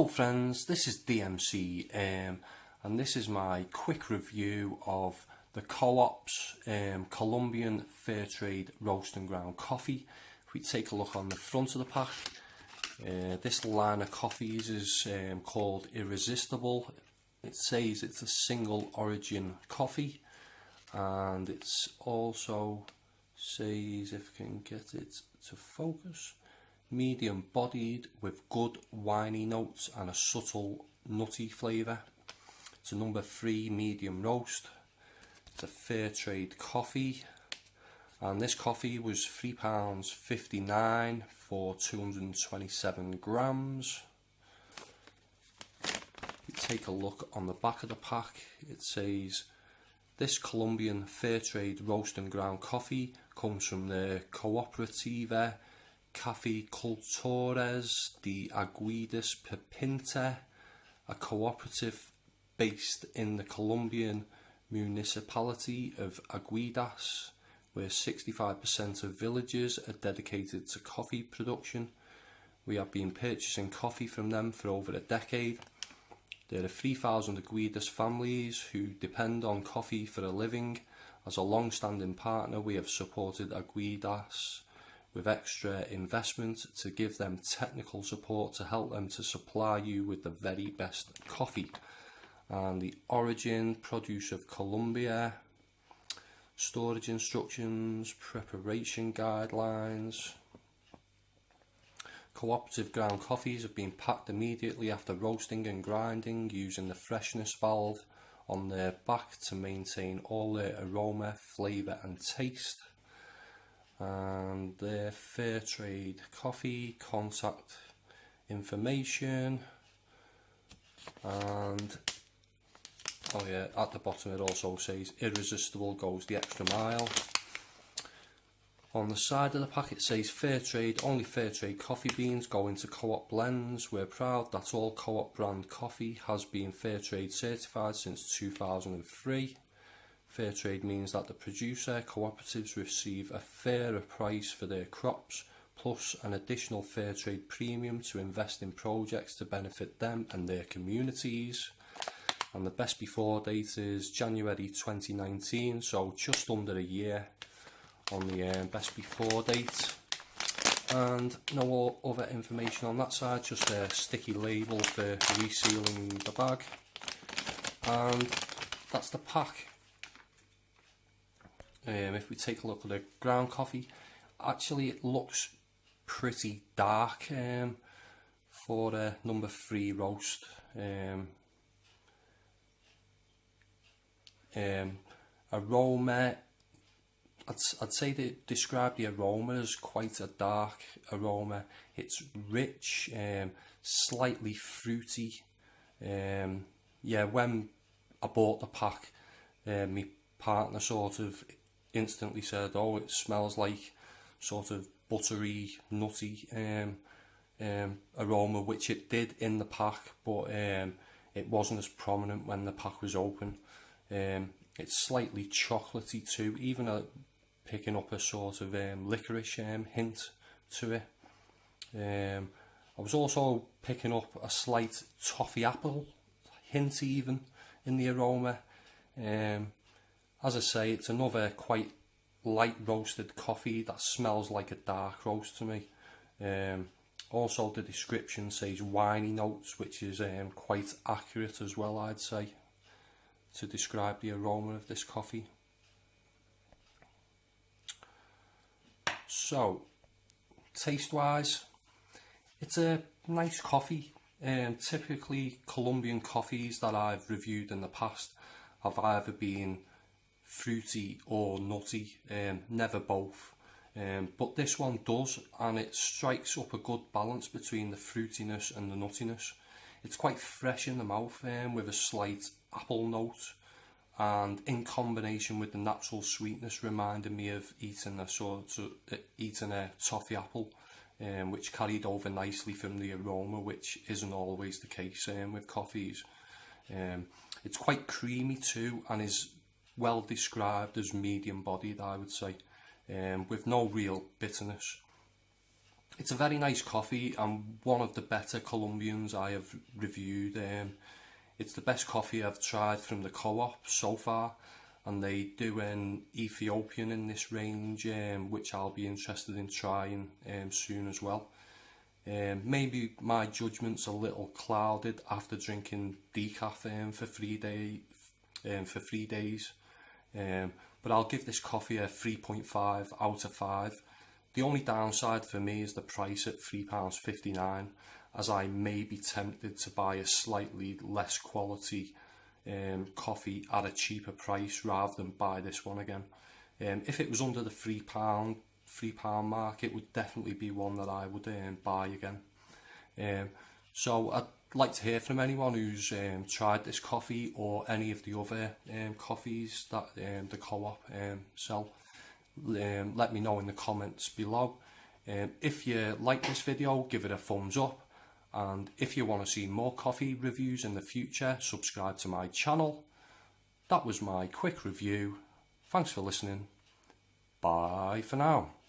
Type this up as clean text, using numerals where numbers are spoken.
Hello friends, this is DMC and this is my quick review of the Co-op's Colombian Fairtrade Roast and Ground Coffee. If we take a look on the front of the pack, this line of coffees is called Irresistible. It says it's a single origin coffee, and it's also says, if I can get it to focus, medium bodied with good winey notes and a subtle nutty flavour. It's a number 3 medium roast. It's a Fairtrade coffee, and this coffee was £3.59 for 227 grams. You take a look on the back of the pack, it says this Colombian Fairtrade Roast and Ground Coffee comes from the Cooperativa Caficultores de Aguidas Pepinta, a cooperative based in the Colombian municipality of Aguidas, where 65% of villages are dedicated to coffee production. We have been purchasing coffee from them for over a decade. There are 3,000 Aguidas families who depend on coffee for a living. As a long-standing partner, we have supported Aguidas with extra investment to give them technical support to help them to supply you with the very best coffee. And the origin, produce of Colombia, storage instructions, preparation guidelines. Cooperative ground coffees have been packed immediately after roasting and grinding using the freshness valve on their back to maintain all their aroma, flavour and taste. And their Fairtrade coffee contact information, and oh yeah, at the bottom it also says Irresistible goes the extra mile. On the side of the pack it says Fairtrade, only Fairtrade coffee beans go into Co-op blends. We're proud that all Co-op brand coffee has been Fairtrade certified since 2003. Fairtrade means that the producer cooperatives receive a fairer price for their crops, plus an additional Fairtrade premium to invest in projects to benefit them and their communities. And the best before date is January 2019, so just under a year on the best before date. And no other information on that side, just a sticky label for resealing the bag. And that's the pack. If we take a look at the ground coffee, actually it looks pretty dark for a number 3 roast. Aroma, I'd say they describe the aroma as quite a dark aroma. It's rich, slightly fruity. Yeah, when I bought the pack, my partner sort of instantly said, oh, it smells like sort of buttery, nutty aroma, which it did in the pack, but it wasn't as prominent when the pack was open. It's slightly chocolatey too, even picking up a sort of licorice hint to it. I was also picking up a slight toffee apple hint even in the aroma. As I say, it's another quite light roasted coffee that smells like a dark roast to me. Also the description says winey notes, which is quite accurate as well, I'd say, to describe the aroma of this coffee. So, taste wise, it's a nice coffee. Typically Colombian coffees that I've reviewed in the past have either been fruity or nutty, never both, but this one does, and it strikes up a good balance between the fruitiness and the nuttiness. It's quite fresh in the mouth with a slight apple note, and in combination with the natural sweetness reminded me of eating a toffee apple, which carried over nicely from the aroma, which isn't always the case with coffees. It's quite creamy too, and is well described as medium bodied, I would say, with no real bitterness. It's a very nice coffee and one of the better Colombians I have reviewed. It's the best coffee I've tried from the co-op so far, and they do an Ethiopian in this range, which I'll be interested in trying soon as well. Maybe my judgment's a little clouded after drinking decaf for 3 days, but I'll give this coffee a 3.5 out of 5. The only downside for me is the price at £3.59, as I may be tempted to buy a slightly less quality coffee at a cheaper price rather than buy this one again. If it was under the £3 mark, it would definitely be one that I would buy again. So I'd like to hear from anyone who's tried this coffee or any of the other coffees that the co-op sell. Let me know in the comments below. If you like this video, give it a thumbs up, and if you want to see more coffee reviews in the future, subscribe to my channel. That was my quick review. Thanks for listening. Bye for now.